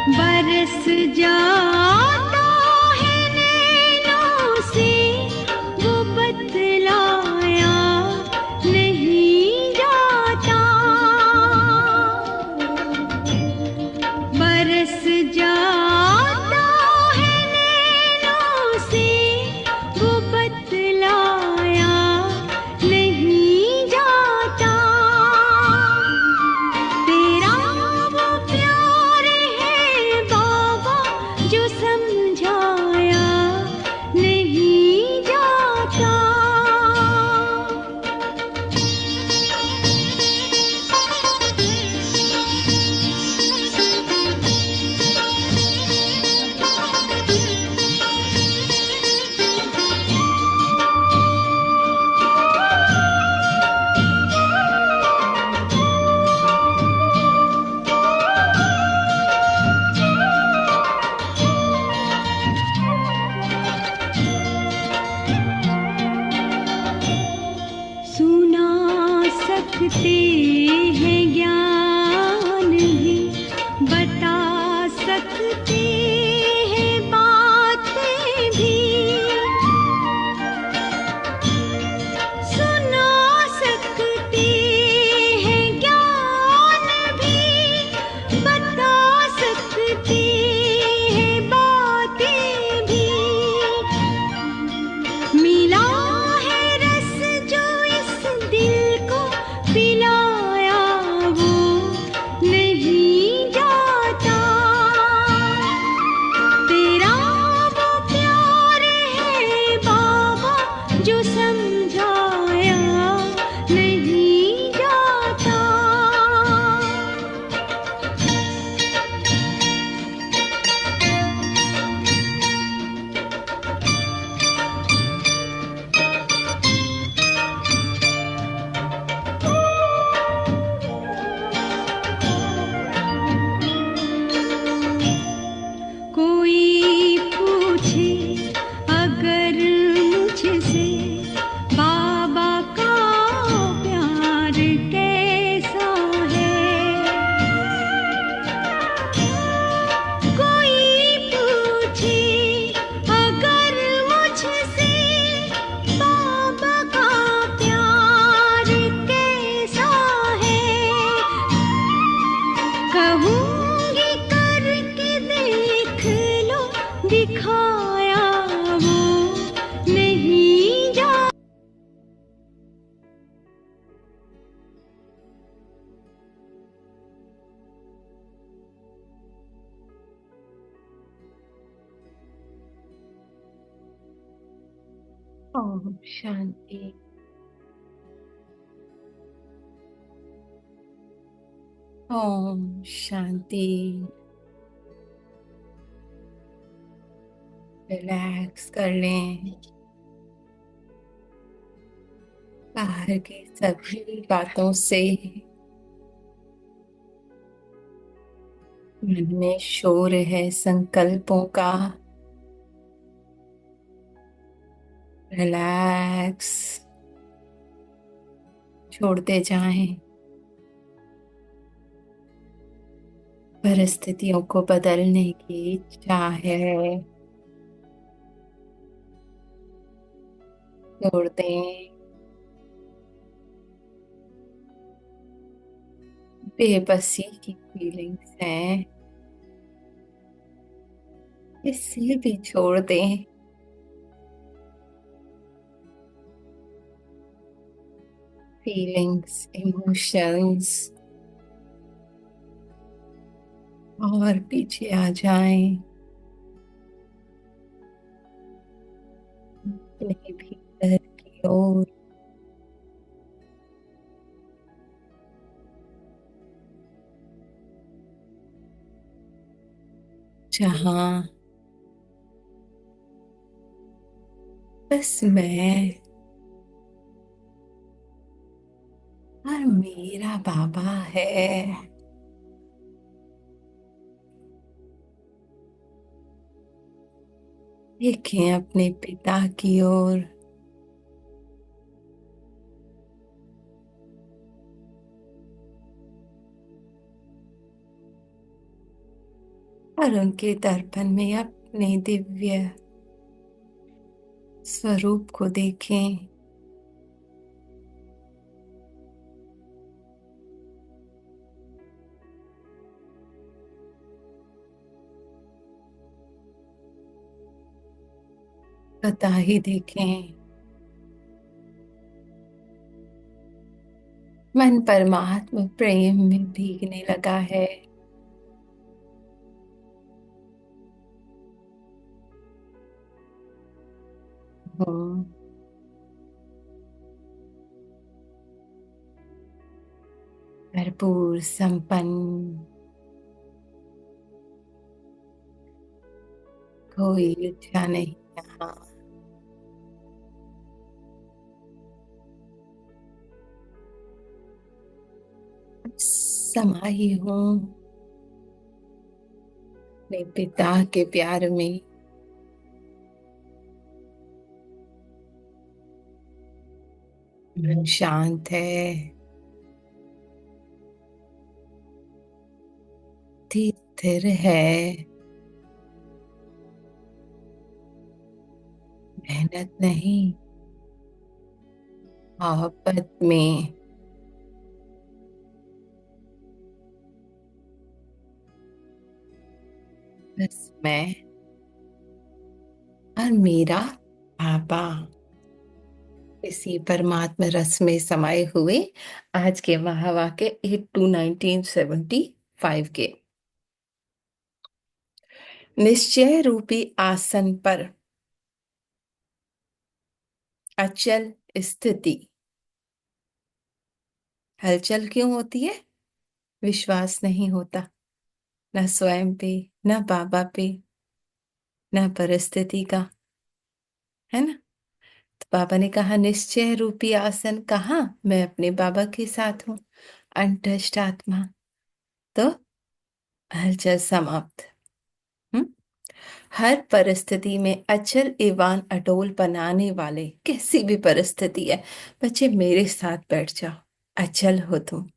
बरस जाता है नैनों से वो बतलाया नहीं जाता। बरस जाता है नैनों से वो बतलाया नहीं जाता। तेरा वो प्यार है बाबा जो समझाया नहीं जाता। सुना सकते हैं ज्ञान भी, बता सकते हैं बातें भी। सुना सकते हैं ज्ञान भी, बता सकते हैं बातें भी। मिला है रस जो इस दिल को पिलाया वो नहीं जाता। तेरा वो प्यार है बाबा जो समझाया नहीं जाता। कोई पूछे अगर मुझसे बाबा का प्यार कैसा है। कोई पूछे अगर मुझसे बाबा का प्यार कैसा है। कहूँगी करके देख लो, दिखाया वो नहीं जा। ओम शांति। ओम शांति। रिलैक्स कर लें। बाहर की सभी बातों से मन में शोर है संकल्पों का। रिलैक्स छोड़ते जाएं। परिस्थितियों को बदलने की इच्छा है, छोड़ दें। बेबसी की फीलिंग्स हैं, इसे भी छोड़ दें। फीलिंग्स, इमोशंस और पीछे आ जाएं। अपने भीतर की ओर, जहां बस मैं और मेरा बाबा है। देखें अपने पिता की ओर। और उनके दर्पण में अपने दिव्य स्वरूप को देखें। स्वतः ही देखें। मन परमात्मा प्रेम में भीगने लगा है। हूँ भरपूर संपन्न, कोई इच्छा नहीं यहाँ। समाई हूँ अपने पिता के प्यार में। मन शांत है, स्थिर है। मेहनत नहीं, मोहब्बत में। बस मैं और मेरा पापा इसी परमात्मा रस में समाये हुए। आज के महावाक्य 8 to 1975 के। निश्चय रूपी आसन पर अचल स्थिति। हलचल क्यों होती है? विश्वास नहीं होता, न स्वयं पे, न बाबा पे, न परिस्थिति का, है ना। तो बाबा ने कहा निश्चय रूपी आसन कहाँ? मैं अपने बाबा के साथ हूं, अनटच्ड आत्मा। तो हलचल समाप्त। हम्म। हर परिस्थिति में अचल एवं अडोल बनाने वाले, कैसी भी परिस्थिति है, बच्चे मेरे साथ बैठ जाओ, अचल हो तुम।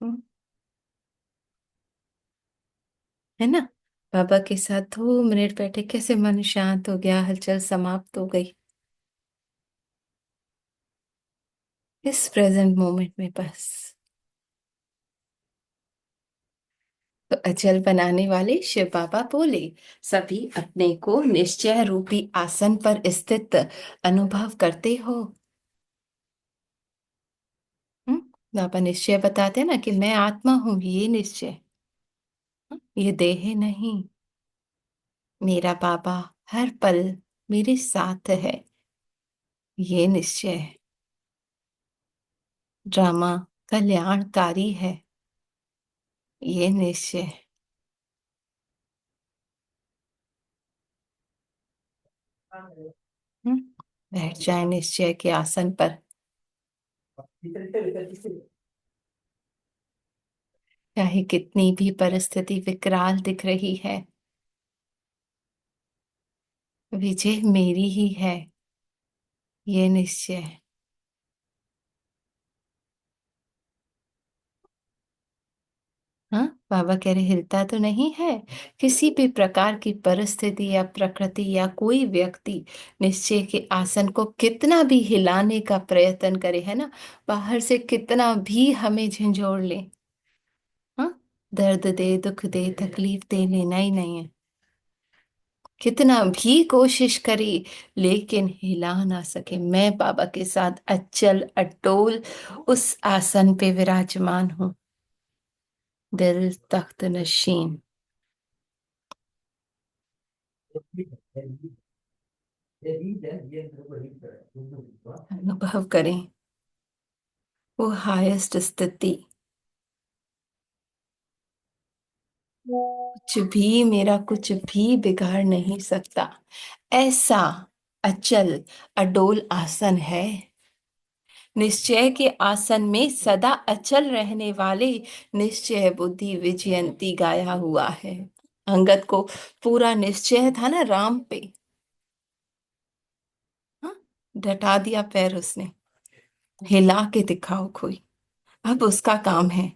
हम्म, है ना। बाबा के साथ 2 मिनट बैठे, कैसे मन शांत हो गया, हलचल समाप्त हो गई इस प्रेजेंट मोमेंट में बस। तो अचल बनाने वाले शिव बाबा बोले, सभी अपने को निश्चय रूपी आसन पर स्थित अनुभव करते हो। हम्म। बाबा निश्चय बताते हैं ना कि मैं आत्मा हूं, ये निश्चय। ये देह नहीं। मेरा बाबा हर पल मेरे साथ है, ये निश्चय। ड्रामा कल्याणकारी है, ये निश्चय। हम्म। बैठ जाए निश्चय के आसन पर। चाहे कितनी भी परिस्थिति विकराल दिख रही है, विजय मेरी ही है, ये निश्चय। हाँ, बाबा कह रहे हिलता तो नहीं है। किसी भी प्रकार की परिस्थिति या प्रकृति या कोई व्यक्ति निश्चय के आसन को कितना भी हिलाने का प्रयत्न करे, है ना, बाहर से कितना भी हमें झंझोड़ ले, हाँ, दर्द दे, दुख दे, तकलीफ दे, लेना ही नहीं है। कितना भी कोशिश करी, लेकिन हिला ना सके। मैं बाबा के साथ अचल अटोल उस आसन पे विराजमान हूं, दिल तख्त नशीन। अनुभव करें वो हाईएस्ट स्थिति। कुछ भी, मेरा कुछ भी बिगाड़ नहीं सकता, ऐसा अचल अडोल आसन है। निश्चय के आसन में सदा अचल रहने वाले निश्चय बुद्धि विजयंती गाया हुआ है। अंगद को पूरा निश्चय था ना राम पे, हाँ, डटा दिया पैर उसने, हिला के दिखाओ कोई। अब उसका काम है।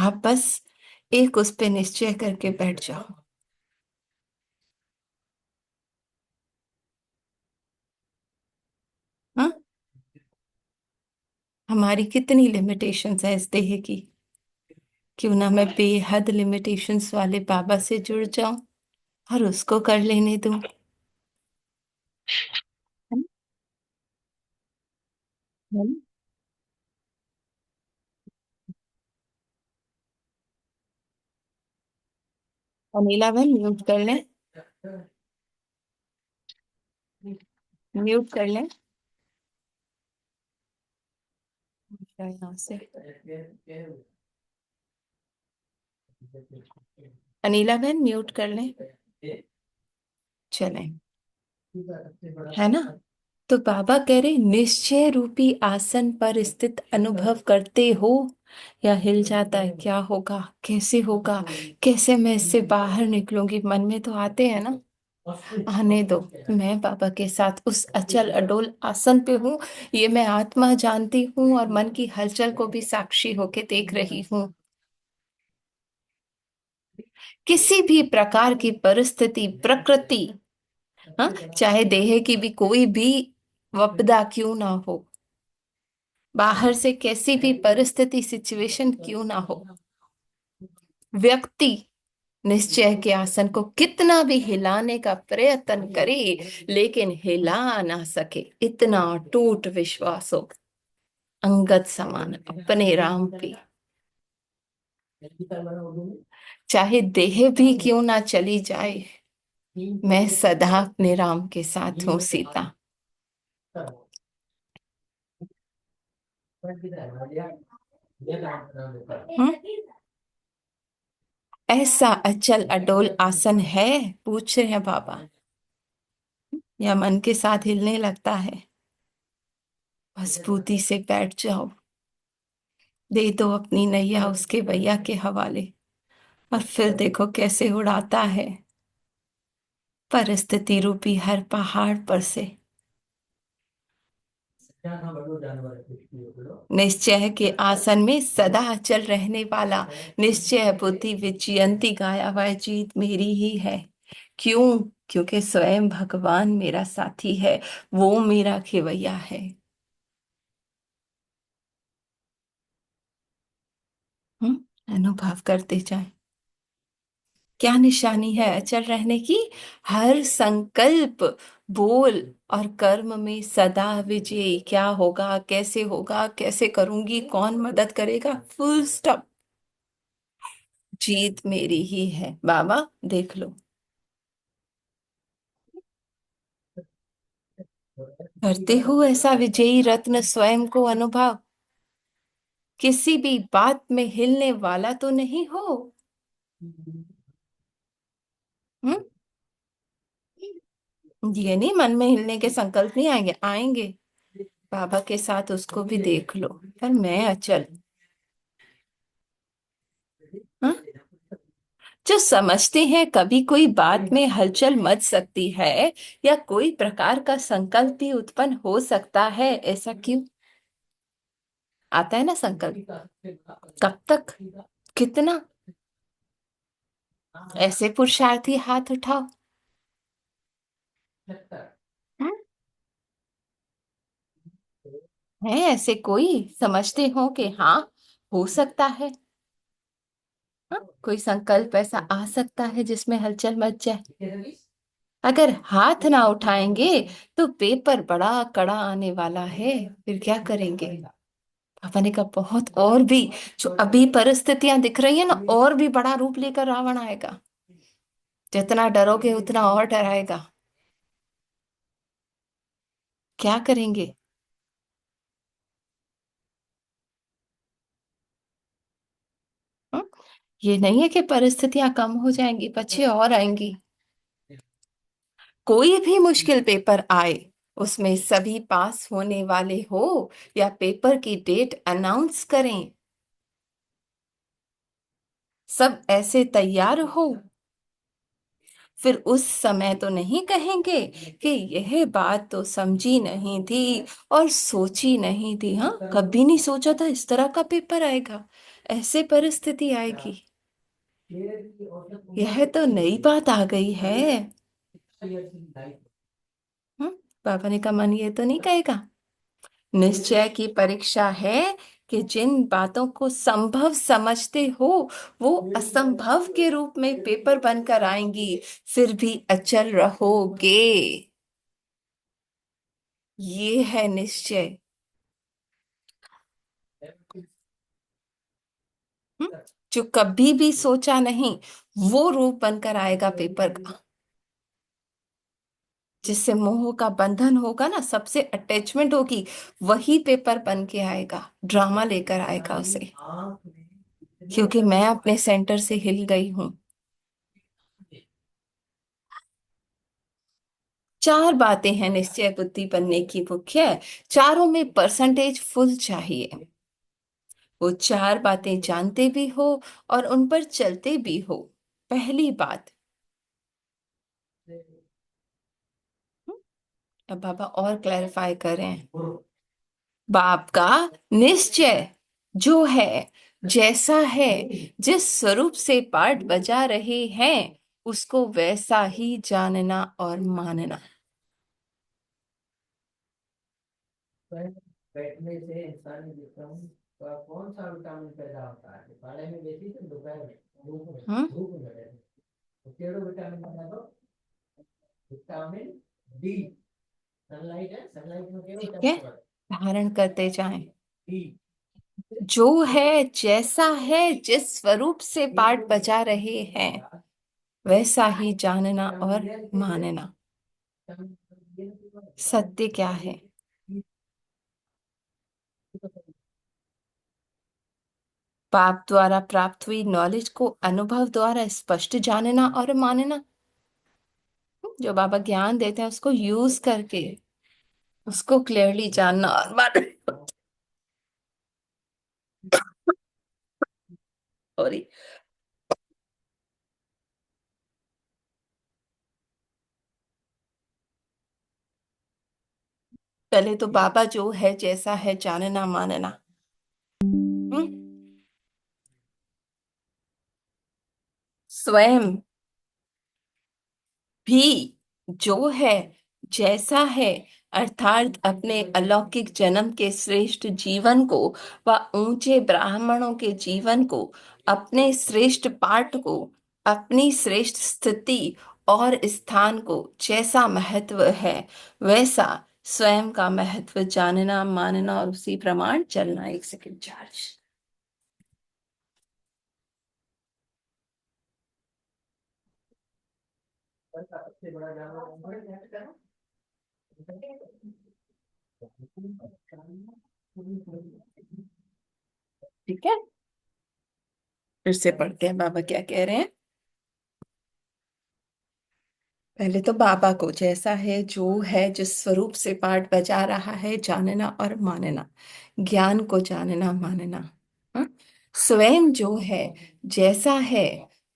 आप बस एक उस पे निश्चय करके बैठ जाओ। हाँ, हमारी कितनी लिमिटेशंस है इस देह की। क्यों ना मैं बेहद लिमिटेशंस वाले बाबा से जुड़ जाऊं और उसको कर लेने दूं। है ना? अनिला बहन म्यूट कर लें। म्यूट कर लें यहाँ से। अनिला बहन म्यूट कर लें। चलें। है ना? तो बाबा कह रहे निश्चय रूपी आसन पर स्थित अनुभव करते हो, या हिल जाता है, क्या होगा, कैसे होगा, कैसे मैं इससे बाहर निकलूंगी, मन में तो आते हैं ना। आने दो। मैं बाबा के साथ उस अचल अडोल आसन पे हूँ। ये मैं आत्मा जानती हूँ और मन की हलचल को भी साक्षी होके देख रही हूँ। किसी भी प्रकार की परिस्थिति, प्रकृति, हाँ, चाहे देह की भी कोई भी विपदा क्यों ना हो, बाहर से कैसी भी परिस्थिति, सिचुएशन क्यों ना हो, व्यक्ति निश्चय के आसन को कितना भी हिलाने का प्रयत्न करे, लेकिन हिला ना सके, इतना टूट विश्वास हो अंगद समान अपने राम पे। चाहे देह भी क्यों ना चली जाए, मैं सदा अपने राम के साथ हूँ सीता। हम्म? ऐसा अचल अडोल आसन है, पूछ रहे हैं बाबा, या मन के साथ हिलने लगता है? मजबूती से बैठ जाओ, दे दो अपनी नैया उसके भैया के हवाले, और फिर देखो कैसे उड़ाता है परिस्थिति रूपी हर पहाड़ पर से। निश्चय के आसन में सदा अचल रहने वाला, निश्चय बुद्धि विजयंती गाया हुआ है, जीत मेरी ही है। क्यों? क्योंकि स्वयं भगवान मेरा साथी है, वो मेरा खेवैया है। अनुभव करते जाए। क्या निशानी है अचल रहने की? हर संकल्प, बोल और कर्म में सदा विजयी। क्या होगा, कैसे होगा, कैसे करूंगी, कौन मदद करेगा, फुल स्टॉप। जीत मेरी ही है बाबा, देख लो। करते हो ऐसा विजयी रत्न स्वयं को अनुभव, किसी भी बात में हिलने वाला तो नहीं हो। हम्म? ये नहीं मन में हिलने के संकल्प नहीं आएंगे, आएंगे। बाबा के साथ उसको भी देख लो। पर मैं अचल। हाँ? जो समझते हैं कभी कोई बात में हलचल मच सकती है, या कोई प्रकार का संकल्प भी उत्पन्न हो सकता है, ऐसा क्यों? आता है ना संकल्प। कब तक? कितना? ऐसे पुरुषार्थी हाथ उठाओ। हम्म? है ऐसे कोई समझते हो कि हाँ, हो सकता है? हाँ? कोई संकल्प ऐसा आ सकता है जिसमें हलचल मच जाए? अगर हाथ ना उठाएंगे तो पेपर बड़ा कड़ा आने वाला है, फिर क्या करेंगे? पापा ने कहा बहुत और भी, जो अभी परिस्थितियां दिख रही है ना, और भी बड़ा रूप लेकर रावण आएगा। जितना डरोगे उतना और डराएगा। क्या करेंगे? हम्म? ये नहीं है कि परिस्थितियां कम हो जाएंगी, पीछे और आएंगी। कोई भी मुश्किल पेपर आए, उसमें सभी पास होने वाले हो, या पेपर की डेट अनाउंस करें, सब ऐसे तैयार हो। फिर उस समय तो नहीं कहेंगे कि यह बात तो समझी नहीं थी और सोची नहीं थी। हाँ, कभी नहीं सोचा था इस तरह का पेपर आएगा, ऐसे परिस्थिति आएगी। यह तो नई बात आ गई है। हम्म, पापा ने कहा मन ये तो नहीं कहेगा। निश्चय की परीक्षा है कि जिन बातों को संभव समझते हो वो असंभव के रूप में पेपर बनकर आएंगी, फिर भी अचल रहोगे। ये है निश्चय। हम्म, जो कभी भी सोचा नहीं वो रूप बनकर आएगा पेपर का। जिससे मोह का बंधन होगा ना, सबसे अटैचमेंट होगी, वही पेपर बन के आएगा, ड्रामा लेकर आएगा उसे। क्योंकि मैं अपने सेंटर से हिल गई हूँ। चार बातें हैं निश्चय बुद्धि बनने की मुख्य, चारों में परसेंटेज फुल चाहिए। वो चार बातें जानते भी हो और उन पर चलते भी हो। पहली बात। हम्म, अब बाबा और क्लैरिफाई करें। बाप का निश्चय जो है, जैसा है, जिस स्वरूप से पाठ बजा रहे हैं, उसको वैसा ही जानना और मानना। बैठने से इंसान विक्रम का कौन सा विटामिन पैदा होता है? पाले में बेसी तो दोपहर में, धूप में बैठे तो केड़ो विटामिन पैदा हो? Vitamin D. सनलाइट है, सनलाइट में केड़ो ठीक है, धारण करते जाएं। जो है, जैसा है, जिस स्वरूप से पाठ बजा रहे हैं, वैसा ही जानना और मानना। सत्य क्या है? पाप द्वारा प्राप्त हुई नॉलेज को अनुभव द्वारा स्पष्ट जानना और मानना। जो बाबा ज्ञान देते हैं उसको यूज करके उसको क्लियरली जानना और मानना। सॉरी। पहले तो बाबा जो है, जैसा है, जानना मानना। हम्म, स्वयं भी जो है, जैसा है, अर्थात अपने अलौकिक जन्म के श्रेष्ठ जीवन को व ऊंचे ब्राह्मणों के जीवन को, अपने श्रेष्ठ पाठ को, अपनी श्रेष्ठ स्थिति और स्थान को जैसा महत्व है, वैसा स्वयं का महत्व जानना मानना और उसी प्रमाण चलना। एक सेकंड चार्ज। ठीक है, फिर से पढ़ते हैं बाबा क्या कह रहे हैं। पहले तो बाबा को जैसा है, जो है, जिस स्वरूप से पाठ बजा रहा है, जानना और मानना। ज्ञान को जानना मानना। हाँ? स्वयं जो है, जैसा है,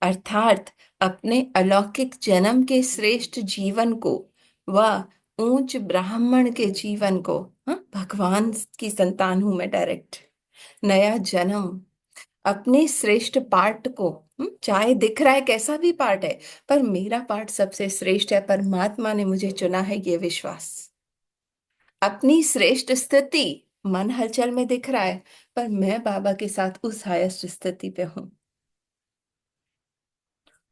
अर्थात अपने अलौकिक जन्म के श्रेष्ठ जीवन को व ऊंच ब्राह्मण के जीवन को। हाँ? भगवान की संतान हूं मैं डायरेक्ट। नया जन्म, अपने श्रेष्ठ पाठ को। चाहे दिख रहा है कैसा भी पाठ है, पर मेरा पाठ सबसे श्रेष्ठ है, परमात्मा ने मुझे चुना है, ये विश्वास। अपनी श्रेष्ठ स्थिति, मन हलचल में दिख रहा है, पर मैं बाबा के साथ उस हाईएस्ट स्थिति पे हूँ।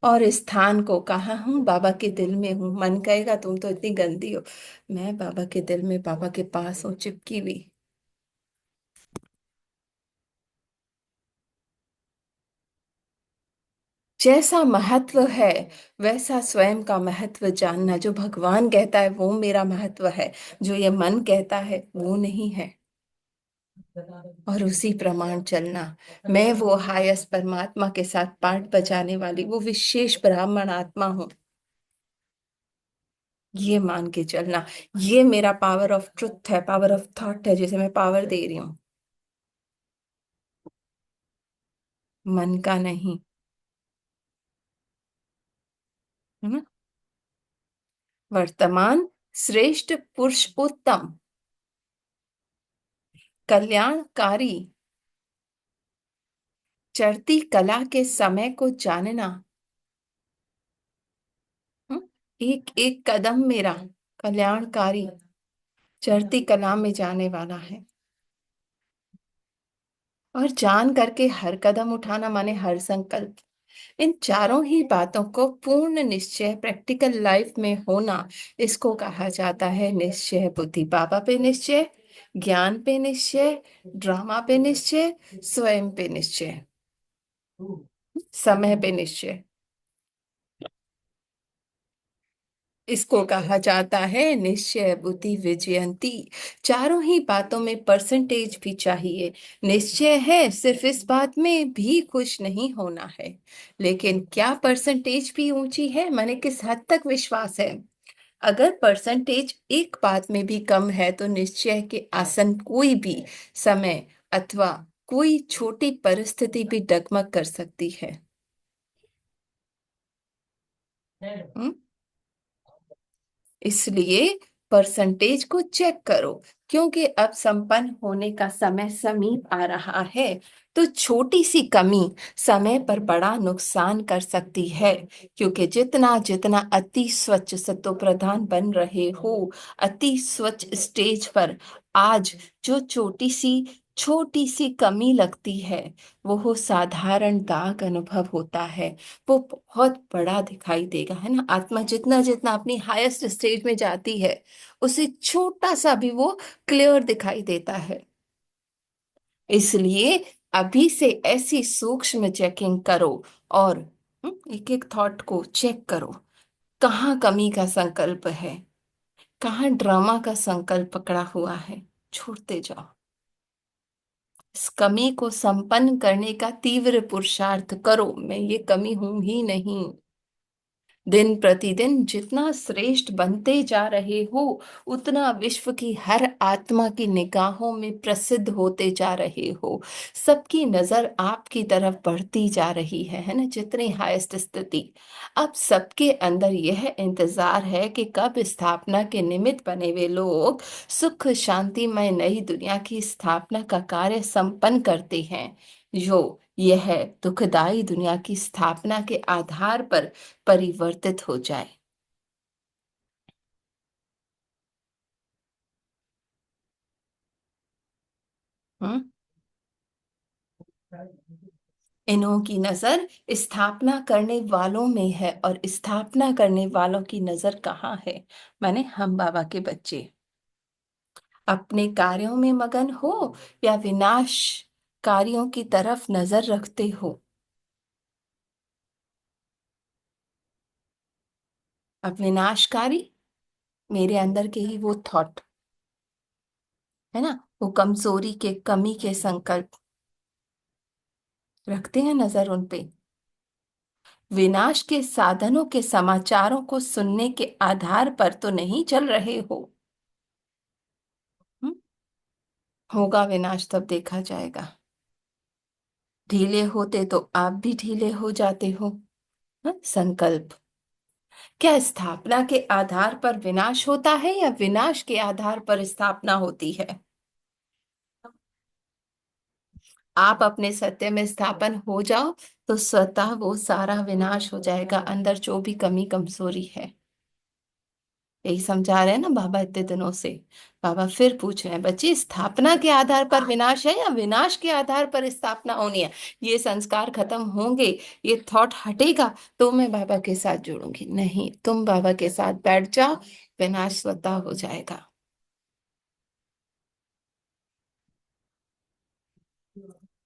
और स्थान को, कहाँ हूँ? बाबा के दिल में हूँ। मन कहेगा तुम तो इतनी गंदी हो, मैं बाबा के दिल में, बाबा के पास हूँ, चिपकी हुई। जैसा महत्व है, वैसा स्वयं का महत्व जानना। जो भगवान कहता है वो मेरा महत्व है, जो ये मन कहता है वो नहीं है। और उसी प्रमाण चलना। मैं वो हाईएस्ट परमात्मा के साथ पाठ बजाने वाली वो विशेष ब्राह्मण आत्मा हूँ, ये मान के चलना। ये मेरा पावर ऑफ ट्रुथ है, पावर ऑफ थॉट है, जिसे मैं पावर दे रही हूँ, मन का नहीं। है ना? वर्तमान श्रेष्ठ पुरुषोत्तम कल्याणकारी चढ़ती कला के समय को जानना। हम्म, एक एक कदम मेरा कल्याणकारी चढ़ती कला में जाने वाला है। और जान करके हर कदम उठाना माने हर संकल्प। इन चारों ही बातों को पूर्ण निश्चय प्रैक्टिकल लाइफ में होना, इसको कहा जाता है निश्चय बुद्धि। बाबा पे निश्चय, ज्ञान पे निश्चय, ड्रामा पे निश्चय, स्वयं पे निश्चय, समय पे निश्चय। इसको कहा जाता है निश्चय बुद्धि विजयंती। चारों ही बातों में परसेंटेज भी चाहिए। निश्चय है, सिर्फ इस बात में भी खुश नहीं होना है, लेकिन क्या परसेंटेज भी ऊंची है, माने किस हद तक विश्वास है। अगर परसेंटेज एक बात में भी कम है तो निश्चय के आसन कोई भी समय अथवा कोई छोटी परिस्थिति भी डगमग कर सकती है। हम्म? इसलिए परसेंटेज को चेक करो, क्योंकि अब संपन्न होने का समय समीप आ रहा है। तो छोटी सी कमी समय पर बड़ा नुकसान कर सकती है, क्योंकि जितना जितना अति स्वच्छ सत्व प्रधान बन रहे हो, अति स्वच्छ स्टेज पर आज जो छोटी सी कमी लगती है, वो हो साधारण दाग अनुभव होता है, वो बहुत बड़ा दिखाई देगा, है ना। आत्मा जितना जितना अपनी हाईएस्ट स्टेज में जाती है, उसे छोटा सा भी वो क्लियर दिखाई देता है। इसलिए अभी से ऐसी सूक्ष्म चेकिंग करो, और एक एक थॉट को चेक करो। कहाँ कमी का संकल्प है, कहाँ ड्रामा का संकल्प पकड़ा हुआ है, छोड़ते जाओ। इस कमी को संपन्न करने का तीव्र पुरुषार्थ करो। मैं ये कमी हूं ही नहीं। दिन प्रतिदिन जितना श्रेष्ठ बनते जा रहे हो, उतना विश्व की हर आत्मा की निगाहों में प्रसिद्ध होते जा रहे हो। सबकी नजर आपकी तरफ बढ़ती जा रही है ना। जितनी हाईएस्ट स्थिति, अब सबके अंदर यह इंतजार है कि कब स्थापना के निमित्त बने हुए लोग सुख शांतिमय नई दुनिया की स्थापना का कार्य संपन्न करते हैं, जो यह दुखदाई दुनिया की स्थापना के आधार पर परिवर्तित हो जाए। हम्म इन्हों की नजर स्थापना करने वालों में है, और स्थापना करने वालों की नजर कहाँ है, माने हम बाबा के बच्चे। अपने कार्यों में मगन हो या विनाश कार्यों की तरफ नजर रखते हो। अब विनाशकारी मेरे अंदर के ही वो थॉट, है ना, वो कमजोरी के कमी के संकल्प रखते हैं नजर उन पे। विनाश के साधनों के समाचारों को सुनने के आधार पर तो नहीं चल रहे हो। हम्म? होगा विनाश तब देखा जाएगा। ढीले होते तो आप भी ढीले हो जाते हो। संकल्प, क्या स्थापना के आधार पर विनाश होता है या विनाश के आधार पर स्थापना होती है। आप अपने सत्य में स्थापन हो जाओ, तो स्वतः वो सारा विनाश हो जाएगा, अंदर जो भी कमी कमजोरी है। यही समझा रहे हैं ना बाबा इतने दिनों से। बाबा फिर पूछ रहे हैं, बच्चे स्थापना के आधार पर विनाश है या विनाश के आधार पर स्थापना होनी है। ये संस्कार खत्म होंगे, ये थॉट हटेगा, तो मैं बाबा के साथ जुड़ूंगी। नहीं, तुम बाबा के साथ बैठ जाओ, विनाश स्वतः हो जाएगा।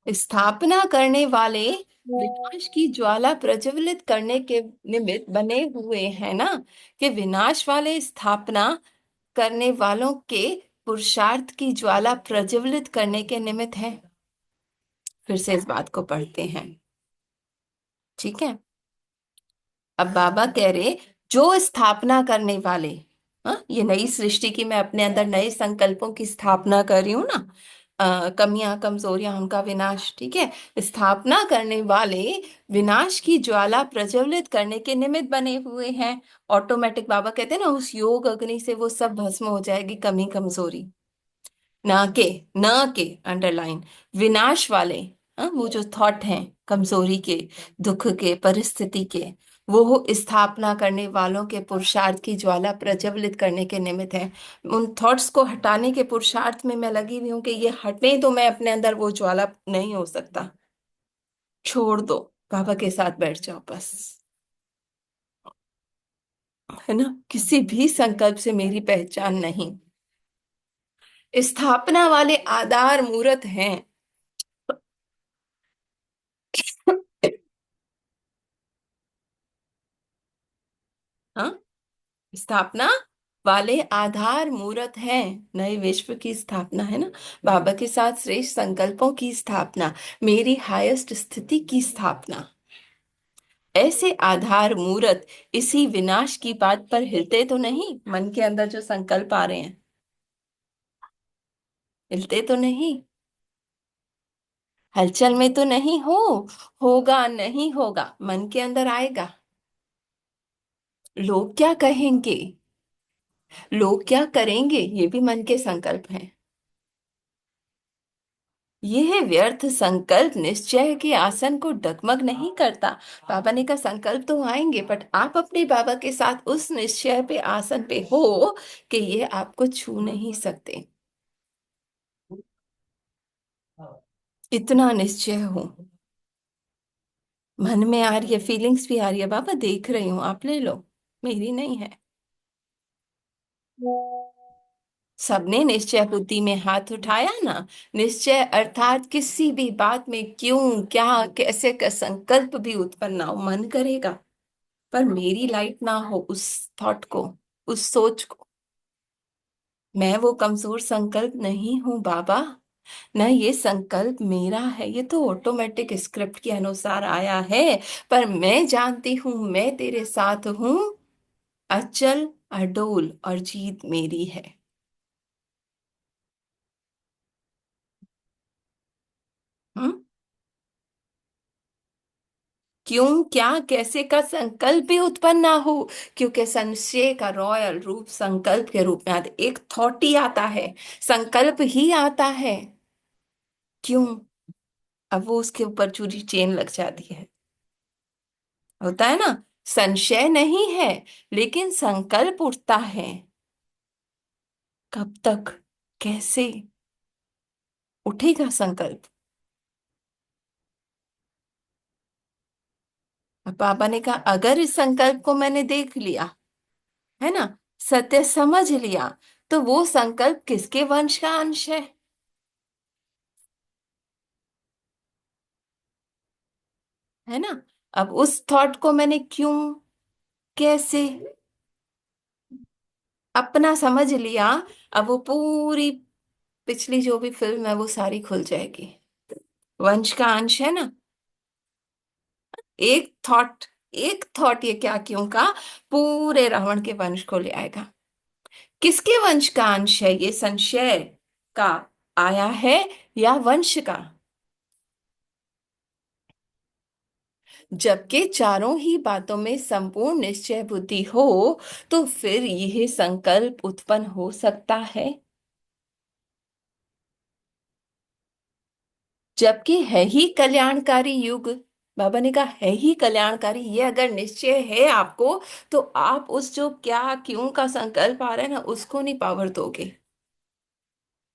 स्थापना करने वाले विनाश की ज्वाला प्रज्वलित करने के निमित्त बने हुए हैं ना, कि विनाश वाले स्थापना करने वालों के पुरुषार्थ की ज्वाला प्रज्वलित करने के निमित्त है। फिर से इस बात को पढ़ते हैं, ठीक है। अब बाबा कह रहे, जो स्थापना करने वाले, हाँ, ये नई सृष्टि की मैं अपने अंदर नए संकल्पों की स्थापना कर रही हूं ना, कमियां कमजोरियां उनका विनाश, ठीक है। स्थापना करने वाले विनाश की ज्वाला प्रज्वलित करने के निमित्त बने हुए हैं। ऑटोमेटिक, बाबा कहते हैं ना, उस योग अग्नि से वो सब भस्म हो जाएगी, कमी कमजोरी। ना के, न के, अंडरलाइन, विनाश वाले, वो जो थॉट हैं कमजोरी के, दुख के, परिस्थिति के, वो हो स्थापना करने वालों के पुरुषार्थ की ज्वाला प्रज्वलित करने के निमित्त है। उन थॉट्स को हटाने के पुरुषार्थ में मैं लगी हुई हूँ कि ये हटे तो मैं अपने अंदर वो ज्वाला नहीं हो सकता। छोड़ दो, बाबा के साथ बैठ जाओ बस, है ना। किसी भी संकल्प से मेरी पहचान नहीं। स्थापना वाले आधार मूर्त हैं। हाँ, स्थापना वाले आधार मूर्त हैं। नए विश्व की स्थापना, है ना। बाबा के साथ श्रेष्ठ संकल्पों की स्थापना, मेरी हाईएस्ट स्थिति की स्थापना। ऐसे आधार मूर्त इसी विनाश की बात पर हिलते तो नहीं, मन के अंदर जो संकल्प आ रहे हैं, हिलते तो नहीं, हलचल में तो नहीं हो। होगा नहीं होगा, मन के अंदर आएगा। लोग क्या कहेंगे, लोग क्या करेंगे, ये भी मन के संकल्प हैं। यह व्यर्थ संकल्प निश्चय के आसन को डगमग नहीं करता। बाबा ने कहा संकल्प तो आएंगे, बट आप अपने बाबा के साथ उस निश्चय पे, आसन पे हो कि ये आपको छू नहीं सकते। इतना निश्चय हो। मन में आ रही है, फीलिंग्स भी आ रही है, बाबा देख रही हूं, आप ले लो, मेरी नहीं है। सबने निश्चय बुद्धि में हाथ उठाया ना। निश्चय अर्थात किसी भी बात में क्यों, क्या, कैसे का संकल्प भी उत्पन्न ना हो, मन करेगा, पर मेरी लाइट ना हो उस थॉट को, उस सोच को। मैं वो कमजोर संकल्प नहीं हूं बाबा, ना ये संकल्प मेरा है, ये तो ऑटोमेटिक स्क्रिप्ट के अनुसार आया है। पर मैं जानती हूं, मैं तेरे साथ हूं, अचल अडोल, और जीत मेरी है। हम्म। क्यों, क्या, कैसे का संकल्प भी उत्पन्न ना हो, क्योंकि संशय का रॉयल रूप संकल्प के रूप में आता, एक थॉट ही आता है, संकल्प ही आता है। क्यों, अब वो उसके ऊपर चूरी चेन लग जाती है। होता है ना, संशय नहीं है, लेकिन संकल्प उठता है। कब तक, कैसे उठेगा संकल्प। अब बाबा ने कहा अगर इस संकल्प को मैंने देख लिया, है ना, सत्य समझ लिया, तो वो संकल्प किसके वंश का अंश है ना। अब उस थॉट को मैंने क्यों, कैसे, अपना समझ लिया। अब वो पूरी पिछली जो भी फिल्म है वो सारी खुल जाएगी। वंश का अंश है ना। एक थॉट, एक थॉट, ये क्या क्यों का पूरे रावण के वंश को ले आएगा। किसके वंश का अंश है ये, संशय का आया है या वंश का। जबकि चारों ही बातों में संपूर्ण निश्चय बुद्धि हो, तो फिर यह संकल्प उत्पन्न हो सकता है। जबकि है ही कल्याणकारी युग, बाबा ने कहा है ही कल्याणकारी, ये अगर निश्चय है आपको, तो आप उस जो क्या क्यों का संकल्प आ रहा है ना, उसको नहीं पावर दोगे।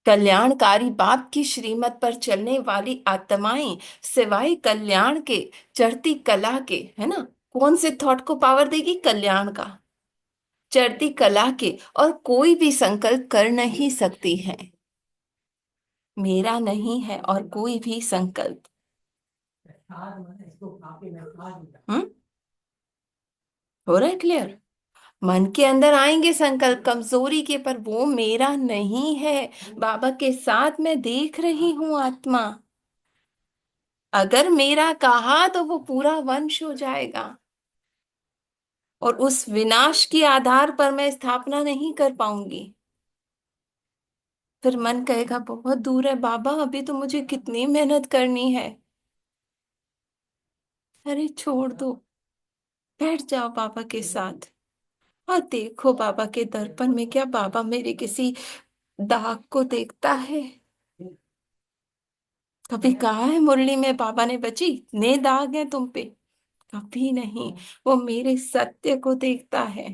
कल्याणकारी बाप की श्रीमत पर चलने वाली आत्माएं सिवाय कल्याण के, चढ़ती कला के, है ना, कौन से थॉट को पावर देगी, कल्याण का, चढ़ती कला के, और कोई भी संकल्प कर नहीं सकती है। मेरा नहीं है और कोई भी संकल्प। हम्म। हो रहा है क्लियर। मन के अंदर आएंगे संकल्प कमजोरी के, पर वो मेरा नहीं है। बाबा के साथ मैं देख रही हूं आत्मा। अगर मेरा कहा तो वो पूरा वंश हो जाएगा, और उस विनाश के आधार पर मैं स्थापना नहीं कर पाऊंगी। फिर मन कहेगा बहुत दूर है बाबा, अभी तो मुझे कितनी मेहनत करनी है। अरे छोड़ दो, बैठ जाओ बाबा के साथ और देखो बाबा के दर्पण में क्या बाबा मेरे किसी दाग को देखता है? कभी कहा है मुरली में बाबा ने, बची इतने दाग हैं तुम पे? कभी नहीं। वो मेरे सत्य को देखता है।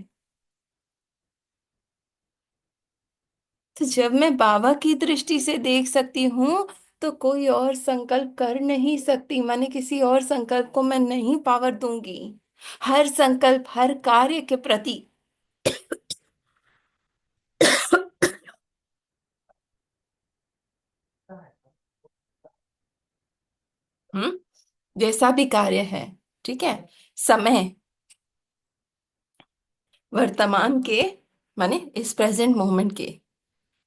तो जब मैं बाबा की दृष्टि से देख सकती हूँ तो कोई और संकल्प कर नहीं सकती, माने किसी और संकल्प को मैं नहीं पावर दूंगी। हर संकल्प हर कार्य के प्रति हम्म, जैसा भी कार्य है, ठीक है, समय, वर्तमान के, माने इस प्रेजेंट मोमेंट के,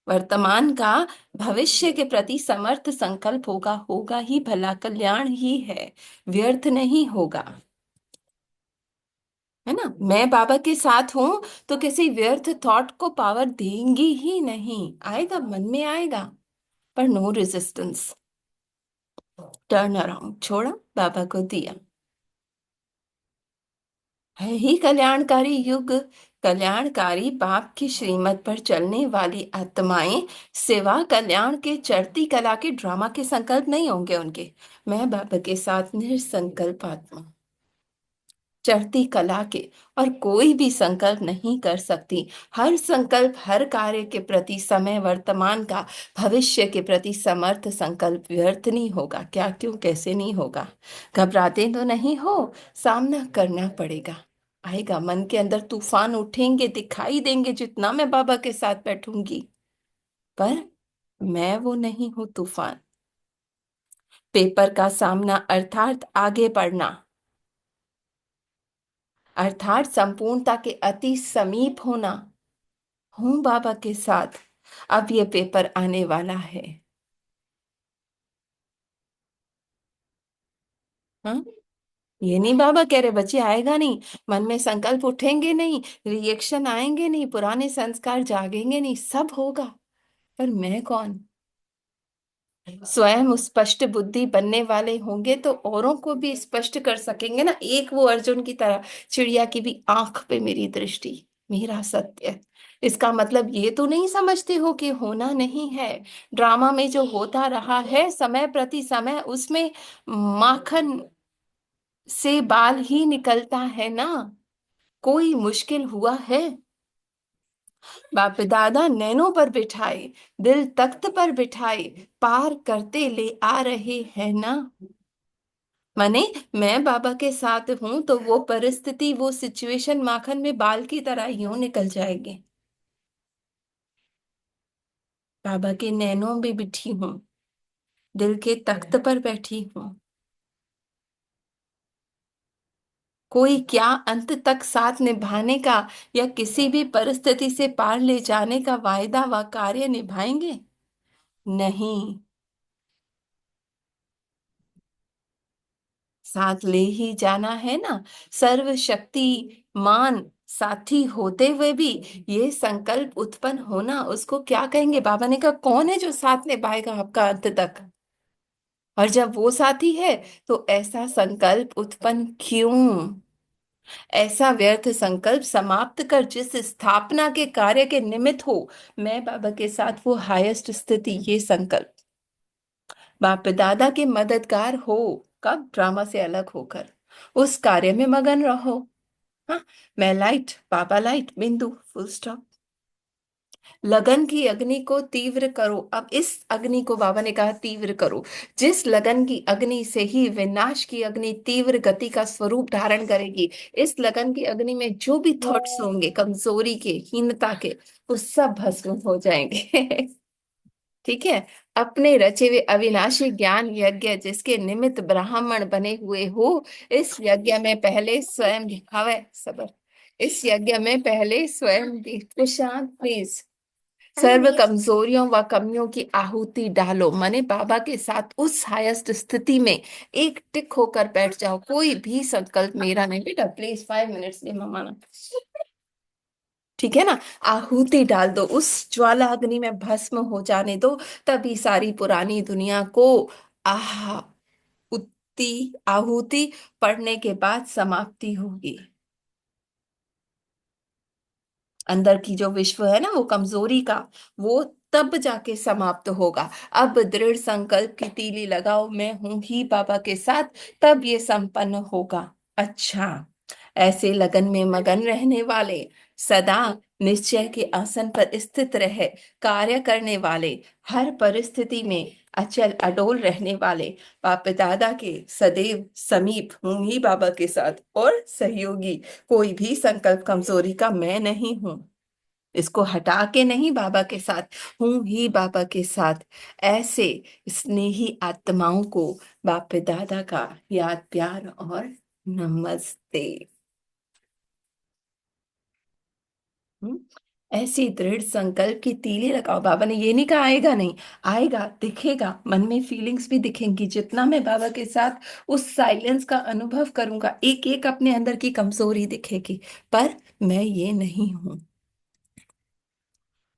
वर्तमान का, भविष्य के प्रति समर्थ संकल्प होगा, होगा ही, भला कल्याण ही है, व्यर्थ नहीं होगा। है ना? मैं बाबा के साथ हूं तो किसी व्यर्थ थॉट को पावर देंगी ही नहीं। आएगा, मन में आएगा, पर नो रेजिस्टेंस। टर्न अराउंड, छोड़ा, बाबा को दिया। है ही कल्याणकारी युग। कल्याणकारी बाप की श्रीमत पर चलने वाली आत्माएं सिवा कल्याण के चढ़ती कला के ड्रामा के संकल्प नहीं होंगे उनके। मैं बाबा के साथ निसंकल्प आत्मा, चढ़ती कला के, और कोई भी संकल्प नहीं कर सकती। हर संकल्प हर कार्य के प्रति, समय वर्तमान का, भविष्य के प्रति समर्थ संकल्प व्यर्थ नहीं होगा। क्या, क्यों, कैसे नहीं होगा? घबराते तो नहीं हो, सामना करना पड़ेगा। आएगा, मन के अंदर तूफान उठेंगे, दिखाई देंगे जितना मैं बाबा के साथ बैठूंगी, पर मैं वो नहीं हूं तूफान। पेपर का सामना अर्थात आगे बढ़ना, अर्थात संपूर्णता के अति समीप होना। हूं बाबा के साथ, अब ये पेपर आने वाला है। हाँ, ये नहीं बाबा कह रहे बच्चे आएगा नहीं, मन में संकल्प उठेंगे नहीं, रिएक्शन आएंगे नहीं, पुराने संस्कार जागेंगे नहीं, सब होगा। पर मैं कौन? स्वयं स्पष्ट बुद्धि बनने वाले होंगे तो औरों को भी स्पष्ट कर सकेंगे ना। एक वो अर्जुन की तरह, चिड़िया की भी आंख पे मेरी दृष्टि, मेरा सत्य। इसका मतलब ये तो नहीं समझते हो कि होना नहीं है। ड्रामा में जो होता रहा है समय प्रति समय, उसमें माखन से बाल ही निकलता है ना। कोई मुश्किल हुआ है? बाप दादा नैनों पर बिठाए, दिल तख्त पर बिठाए, पार करते ले आ रहे हैं ना। माने मैं बाबा के साथ हूं तो वो परिस्थिति, वो सिचुएशन माखन में बाल की तरह यूं निकल जाएगी। बाबा के नैनों में बिठी हूँ, दिल के तख्त पर बैठी हूँ। कोई क्या अंत तक साथ निभाने का या किसी भी परिस्थिति से पार ले जाने का वायदा व कार्य निभाएंगे? नहीं। साथ ले ही जाना है ना। सर्वशक्तिमान साथी होते हुए भी ये संकल्प उत्पन्न होना, उसको क्या कहेंगे? बाबा ने कहा कौन है जो साथ निभाएगा आपका अंत तक? और जब वो साथी है तो ऐसा संकल्प उत्पन्न क्यों? ऐसा व्यर्थ संकल्प समाप्त कर जिस स्थापना के कार्य के निमित्त हो, मैं बाबा के साथ, वो हाईएस्ट स्थिति, ये संकल्प। बाप दादा के मददगार हो, कब? ड्रामा से अलग होकर उस कार्य में मगन रहो। हाँ, मैं लाइट, बाबा लाइट, बिंदु, फुल स्टॉप। लगन की अग्नि को तीव्र करो। अब इस अग्नि को बाबा ने कहा तीव्र करो। जिस लगन की अग्नि से ही विनाश की अग्नि तीव्र गति का स्वरूप धारण करेगी, इस लगन की अग्नि में जो भी थॉट्स होंगे कमजोरी के, हीनता के, वो सब भस्म हो जाएंगे। ठीक है? अपने रचे हुए अविनाशी ज्ञान यज्ञ जिसके निमित्त ब्राह्मण बने हुए हो, इस यज्ञ में पहले स्वयं, हवे सबर, इस यज्ञ में पहले स्वयं शांत प्लीज, सर्व कमजोरियों व कमियों की आहुति डालो। माने बाबा के साथ उस हाईएस्ट स्थिति में एक टिक होकर बैठ जाओ। कोई भी संकल्प मेरा नहीं। बेटा प्लीज 5 मिनट्स दे मम्मा ना। ठीक है ना। आहुति डाल दो, उस ज्वाला अग्नि में भस्म हो जाने दो। तभी सारी पुरानी दुनिया को आह उति आहुति पड़ने के बाद समाप्ति होगी। अंदर की जो विश्व है ना, वो कमजोरी का, वो तब जाके समाप्त होगा। अब दृढ़ संकल्प की तीली लगाओ, मैं हूं ही बाबा के साथ, तब ये संपन्न होगा। अच्छा, ऐसे लगन में मगन रहने वाले, सदा निश्चय के आसन पर स्थित रहे, कार्य करने वाले, हर परिस्थिति में अचल अडोल रहने वाले, बाप दादा के सदैव समीप हूं ही बाबा के साथ और सहयोगी। कोई भी संकल्प कमजोरी का मैं नहीं हूं, इसको हटा के नहीं, बाबा के साथ हूं ही बाबा के साथ। ऐसे स्नेही आत्माओं को बाप दादा का याद प्यार और नमस्ते। हम्म, ऐसी दृढ़ संकल्प की तीली लगाओ। बाबा ने ये नहीं कहा आएगा नहीं, आएगा, दिखेगा, मन में फीलिंग्स भी दिखेंगी। जितना मैं बाबा के साथ उस साइलेंस का अनुभव करूंगा, एक एक अपने अंदर की कमजोरी दिखेगी, पर मैं ये नहीं हूं।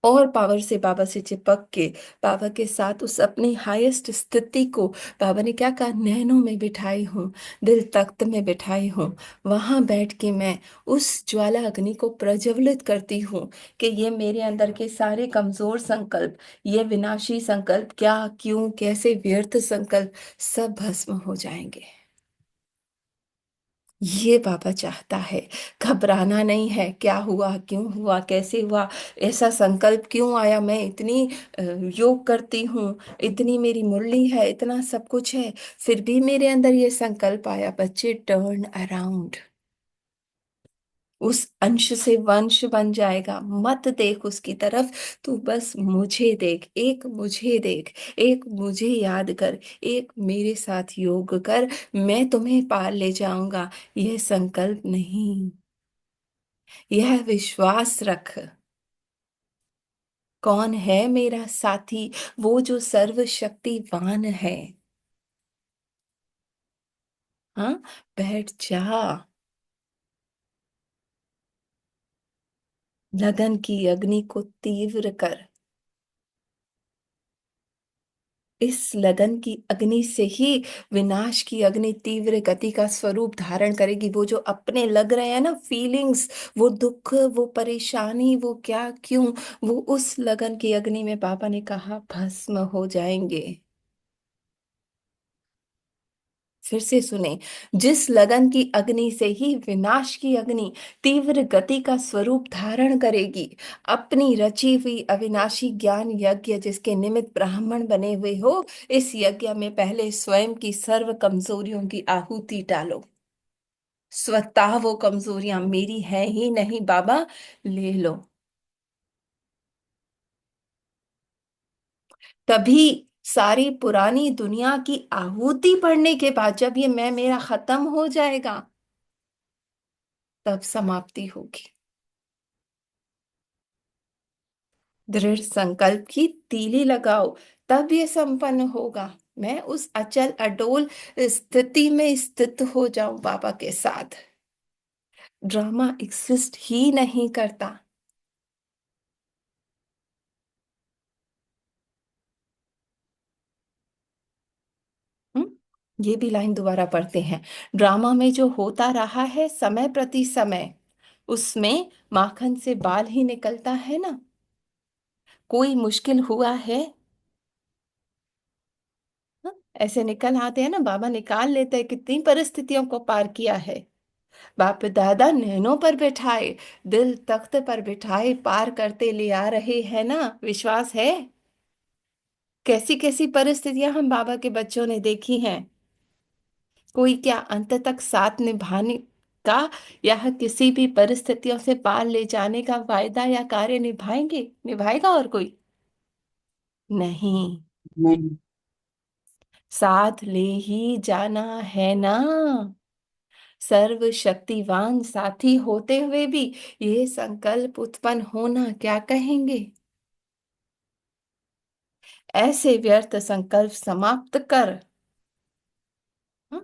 और पावर से बाबा से चिपक के बाबा के साथ उस अपनी हाईएस्ट स्थिति को, बाबा ने क्या कहा, नैनों में बिठाई हूँ, दिल तख्त में बिठाई हूँ। वहां बैठ के मैं उस ज्वाला अग्नि को प्रज्वलित करती हूँ कि ये मेरे अंदर के सारे कमजोर संकल्प, ये विनाशी संकल्प, क्या क्यों कैसे व्यर्थ संकल्प, सब भस्म हो जाएंगे। ये बाबा चाहता है। घबराना नहीं है, क्या हुआ, क्यों हुआ, कैसे हुआ, ऐसा संकल्प क्यों आया, मैं इतनी योग करती हूँ, इतनी मेरी मुरली है, इतना सब कुछ है, फिर भी मेरे अंदर ये संकल्प आया। बच्चे, टर्न अराउंड, उस अंश से वंश बन जाएगा। मत देख उसकी तरफ, तू बस मुझे देख, एक मुझे देख, एक मुझे याद कर, एक मेरे साथ योग कर, मैं तुम्हें पार ले जाऊंगा। यह संकल्प नहीं, यह विश्वास रख। कौन है मेरा साथी? वो जो सर्वशक्तिवान है। हाँ, बैठ जा, लगन की अग्नि को तीव्र कर। इस लगन की अग्नि से ही विनाश की अग्नि तीव्र गति का स्वरूप धारण करेगी। वो जो अपने लग रहे हैं ना फीलिंग्स, वो दुख, वो परेशानी, वो क्या क्यों, वो उस लगन की अग्नि में पापा ने कहा भस्म हो जाएंगे। फिर से सुने, जिस लगन की अग्नि से ही विनाश की अग्नि तीव्र गति का स्वरूप धारण करेगी, अपनी रची हुई अविनाशी ज्ञान यज्ञ जिसके निमित्त ब्राह्मण बने हुए हो, इस यज्ञ में पहले स्वयं की सर्व कमजोरियों की आहुति डालो। स्वतः वो कमजोरियां मेरी हैं ही नहीं बाबा, ले लो। तभी सारी पुरानी दुनिया की आहुति पड़ने के बाद, जब ये मैं मेरा खत्म हो जाएगा, तब समाप्ति होगी। दृढ़ संकल्प की तीली लगाओ, तब ये संपन्न होगा। मैं उस अचल अडोल स्थिति में स्थित हो जाऊं बाबा के साथ। ड्रामा एक्सिस्ट ही नहीं करता। हम्म, ये भी लाइन दोबारा पढ़ते हैं। ड्रामा में जो होता रहा है समय प्रति समय, उसमें माखन से बाल ही निकलता है ना। कोई मुश्किल हुआ है, हाँ, ऐसे निकल आते हैं ना, बाबा निकाल लेते हैं। कितनी परिस्थितियों को पार किया है। बाप दादा नैनों पर बिठाए, दिल तख्त पर बिठाए, पार करते ले आ रहे हैं ना। विश्वास है? कैसी कैसी परिस्थितियां हम बाबा के बच्चों ने देखी हैं। कोई क्या अंत तक साथ निभाने का या किसी भी परिस्थितियों से पार ले जाने का वायदा या कार्य निभाएंगे, निभाएगा और कोई? नहीं। नहीं। साथ ले ही जाना है ना। सर्वशक्तिवान साथी होते हुए भी ये संकल्प उत्पन्न होना क्या कहेंगे? ऐसे व्यर्थ संकल्प समाप्त कर। हं?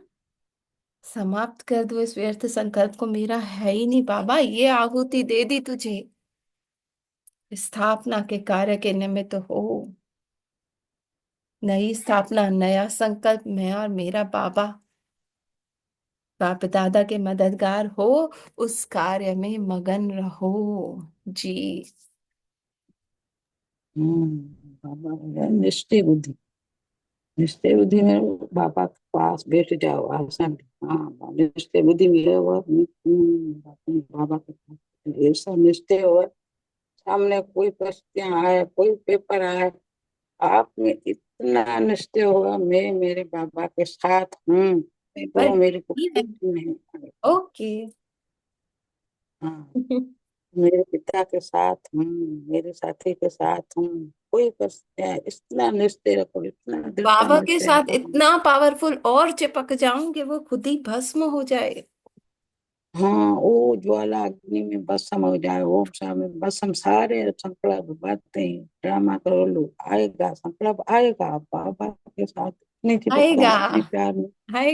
समाप्त कर दो इस व्यर्थ संकल्प को। मेरा है ही नहीं बाबा, ये आहुति दे दी तुझे। स्थापना के कार्य के निमित्त हो। नई स्थापना, नया संकल्प, मैं और मेरा बाबा, बाप दादा के मददगार हो, उस कार्य में मगन रहो। जी। बाबा है निश्चय बुद्धि। निश्चय बुद्धि में बाबा के पास बैठ जाओ आसन। हाँ, निश्चय बुद्धि मिले हुआ बाबा के पास ऐसा निश्चय हो। सामने कोई परिस्थितियां आए, कोई पेपर आए, आप में इतना निश्चय होगा मैं मेरे बाबा के साथ हूँ, पर तो मेरे को ठीक है। कुछ नहीं आएगा। ओके। हाँ, मेरे पिता के साथ हूँ, मेरे साथी के साथ हूँ, कोई बस इतना निश्चय रखो, इतना दृढ़ता बाबा के निश्चय साथ रखो। इतना पावरफुल और चिपक जाऊं कि वो खुद ही भस्म हो जाए। हाँ, वो ज्वाला अग्नि में भस्म हो जाए, वो में भस्म सारे संकल्प बातें ड्रामा करो लो, आएगा संकल्प आएगा बाबा के साथ, इतनी चिपकता आएगा, इतने प्यार में। आएगा।